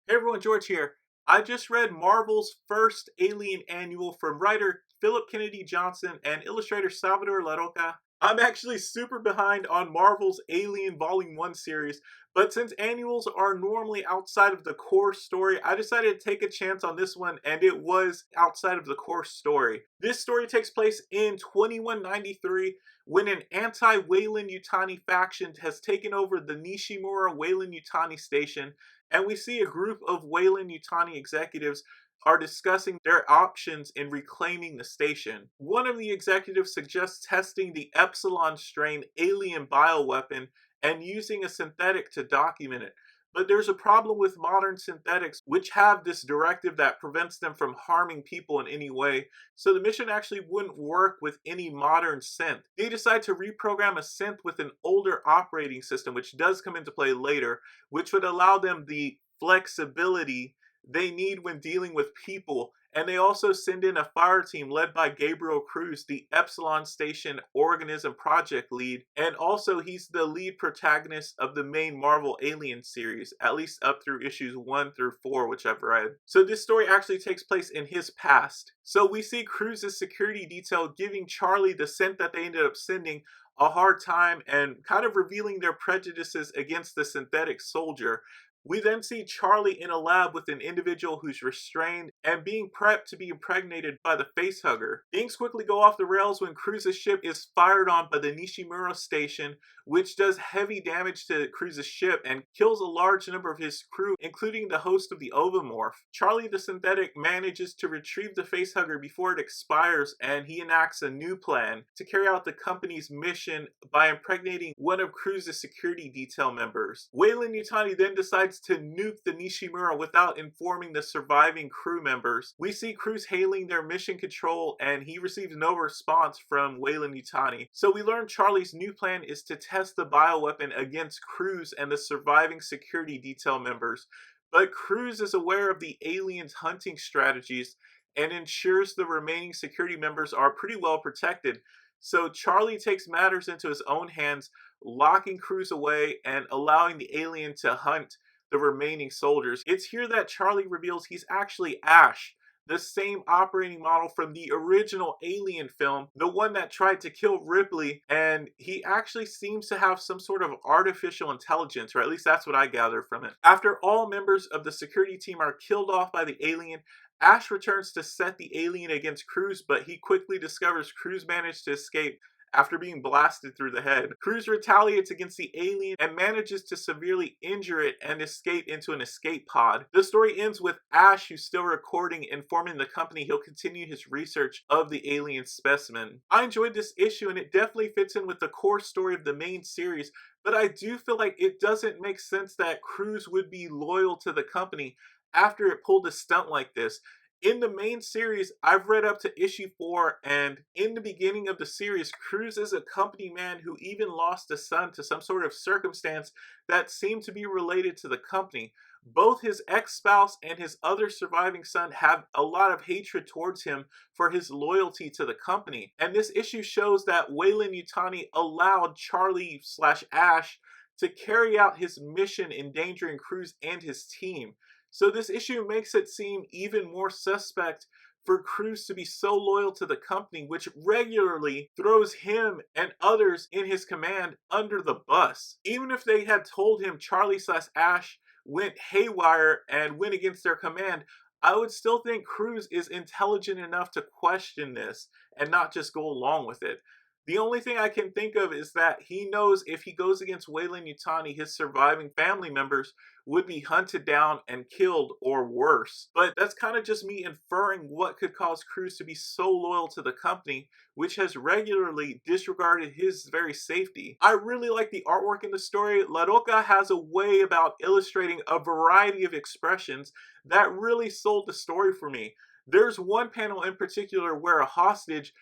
Hey everyone, George here. I just read Marvel's first Alien Annual from writer Philip Kennedy Johnson and illustrator Salvador Larroca. I'm actually super behind on Marvel's Alien Volume 1 series, but since annuals are normally outside of the core story, I decided to take a chance on this one, and it was outside of the core story. This story takes place in 2193 when an anti-Weyland Yutani faction has taken over the Nishimura Weyland Yutani station, and we see a group of Weyland Yutani executives are discussing their options in reclaiming the station. One of the executives suggests testing the Epsilon strain alien bioweapon and using a synthetic to document it. But there's a problem with modern synthetics, which have this directive that prevents them from harming people in any way, so the mission actually wouldn't work with any modern synth. They decide to reprogram a synth with an older operating system, which does come into play later, which would allow them the flexibility they need when dealing with people. And they also send in a fire team led by Gabriel Cruz, the Epsilon Station Organism Project lead. And also, he's the lead protagonist of the main Marvel Alien series, at least up through issues 1 through 4, which I've read. So, this story actually takes place in his past. So, we see Cruz's security detail giving Charlie the scent that they ended up sending a hard time and kind of revealing their prejudices against the synthetic soldier. We then see Charlie in a lab with an individual who's restrained and being prepped to be impregnated by the facehugger. Things quickly go off the rails when Cruz's ship is fired on by the Nishimura station, which does heavy damage to Cruz's ship and kills a large number of his crew, including the host of the Ovomorph. Charlie the synthetic manages to retrieve the facehugger before it expires, and he enacts a new plan to carry out the company's mission by impregnating one of Cruz's security detail members. Weyland Yutani then decides to nuke the Nishimura without informing the surviving crew members. We see Cruz hailing their mission control, and he receives no response from Weyland Yutani. So we learn Charlie's new plan is to test the bioweapon against Cruz and the surviving security detail members. But Cruz is aware of the aliens' hunting strategies and ensures the remaining security members are pretty well protected. So Charlie takes matters into his own hands, locking Cruz away and allowing the alien to hunt the remaining soldiers. It's here that Charlie reveals he's actually Ash, the same operating model from the original Alien film, the one that tried to kill Ripley, and he actually seems to have some sort of artificial intelligence, or at least that's what I gather from it. After all members of the security team are killed off by the alien, Ash returns to set the alien against Cruz, but he quickly discovers Cruz managed to escape after being blasted through the head. Cruz retaliates against the alien and manages to severely injure it and escape into an escape pod. The story ends with Ash, who's still recording, informing the company he'll continue his research of the alien specimen. I enjoyed this issue, and it definitely fits in with the core story of the main series, but I do feel like it doesn't make sense that Cruz would be loyal to the company after it pulled a stunt like this. In the main series, I've read up to issue 4, and in the beginning of the series, Cruz is a company man who even lost a son to some sort of circumstance that seemed to be related to the company. Both his ex-spouse and his other surviving son have a lot of hatred towards him for his loyalty to the company. And this issue shows that Weyland Yutani allowed Charlie slash Ash to carry out his mission endangering Cruz and his team. So this issue makes it seem even more suspect for Cruz to be so loyal to the company, which regularly throws him and others in his command under the bus. Even if they had told him Charlie slash Ash went haywire and went against their command, I would still think Cruz is intelligent enough to question this and not just go along with it. The only thing I can think of is that he knows if he goes against Weyland Yutani, his surviving family members would be hunted down and killed or worse. But that's kind of just me inferring what could cause Cruz to be so loyal to the company, which has regularly disregarded his very safety. I really like the artwork in the story. La Roca has a way about illustrating a variety of expressions that really sold the story for me. There's one panel in particular where a hostage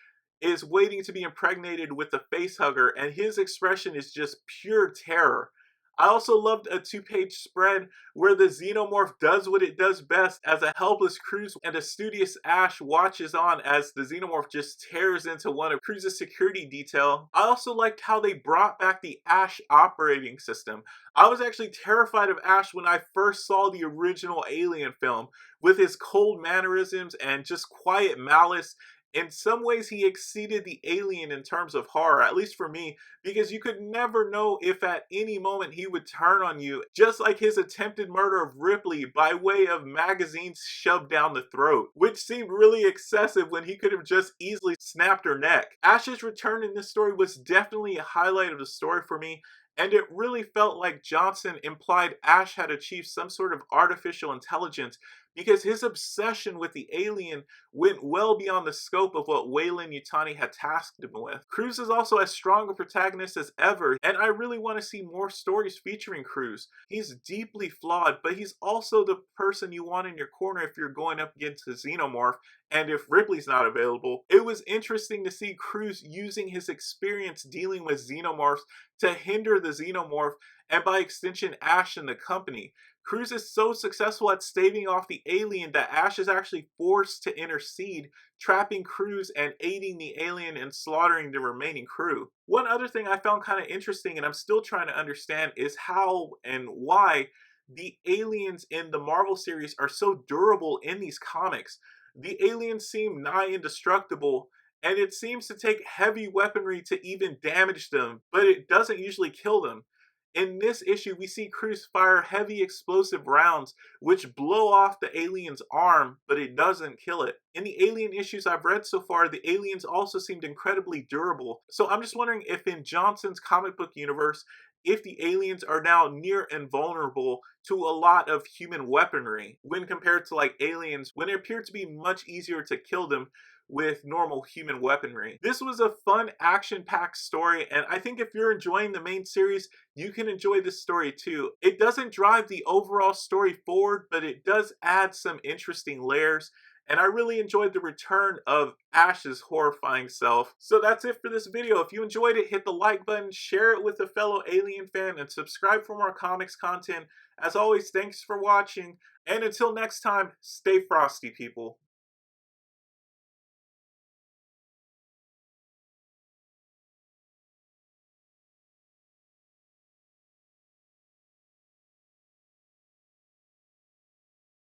is waiting to be impregnated with the facehugger, and his expression is just pure terror. I also loved a 2-page spread where the Xenomorph does what it does best as a helpless Cruz and a studious Ash watches on as the Xenomorph just tears into one of Cruz's security detail. I also liked how they brought back the Ash operating system. I was actually terrified of Ash when I first saw the original Alien film, with his cold mannerisms and just quiet malice. In some ways, he exceeded the Alien in terms of horror, at least for me, because you could never know if at any moment he would turn on you, just like his attempted murder of Ripley by way of magazines shoved down the throat, which seemed really excessive when he could have just easily snapped her neck. Ash's return in this story was definitely a highlight of the story for me, and it really felt like Johnson implied Ash had achieved some sort of artificial intelligence because his obsession with the alien went well beyond the scope of what Weyland-Yutani had tasked him with. Cruz is also as strong a protagonist as ever, and I really want to see more stories featuring Cruz. He's deeply flawed, but he's also the person you want in your corner if you're going up against a Xenomorph, and if Ripley's not available. It was interesting to see Cruz using his experience dealing with Xenomorphs to hinder the Xenomorph, and by extension Ash and the company. Cruz is so successful at staving off the alien that Ash is actually forced to intercede, trapping Cruz and aiding the alien in slaughtering the remaining crew. One other thing I found kind of interesting, and I'm still trying to understand, is how and why the aliens in the Marvel series are so durable in these comics. The aliens seem nigh indestructible, and it seems to take heavy weaponry to even damage them, but it doesn't usually kill them. In this issue, we see Cruz fire heavy explosive rounds, which blow off the alien's arm, but it doesn't kill it. In the alien issues I've read so far, the aliens also seemed incredibly durable. So I'm just wondering if in Johnson's comic book universe, if the aliens are now near invulnerable to a lot of human weaponry when compared to like aliens when it appeared to be much easier to kill them with normal human weaponry. This was a fun action-packed story, and I think if you're enjoying the main series, you can enjoy this story too. It doesn't drive the overall story forward, but it does add some interesting layers, and I really enjoyed the return of Ash's horrifying self. So that's it for this video. If you enjoyed it, hit the like button, share it with a fellow Alien fan, and subscribe for more comics content. As always, thanks for watching, and until next time, stay frosty, people.